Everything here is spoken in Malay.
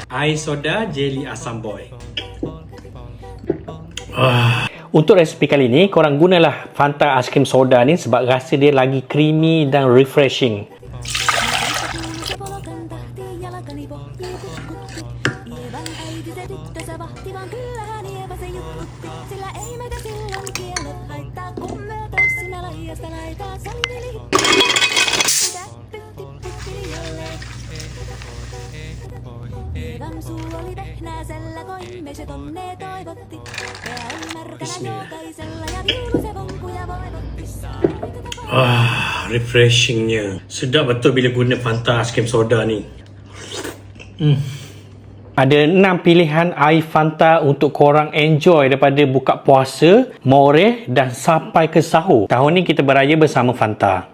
Air soda jelly asam boy. Untuk resipi kali ni, korang gunalah Fanta aiskrim soda ni sebab rasa dia lagi creamy dan refreshing. Refreshingnya. Sedap betul bila guna Fanta aiskrim soda ni. Ada 6 pilihan air Fanta untuk korang enjoy daripada buka puasa, moreh dan sampai ke sahur. Tahun ni kita beraya bersama Fanta.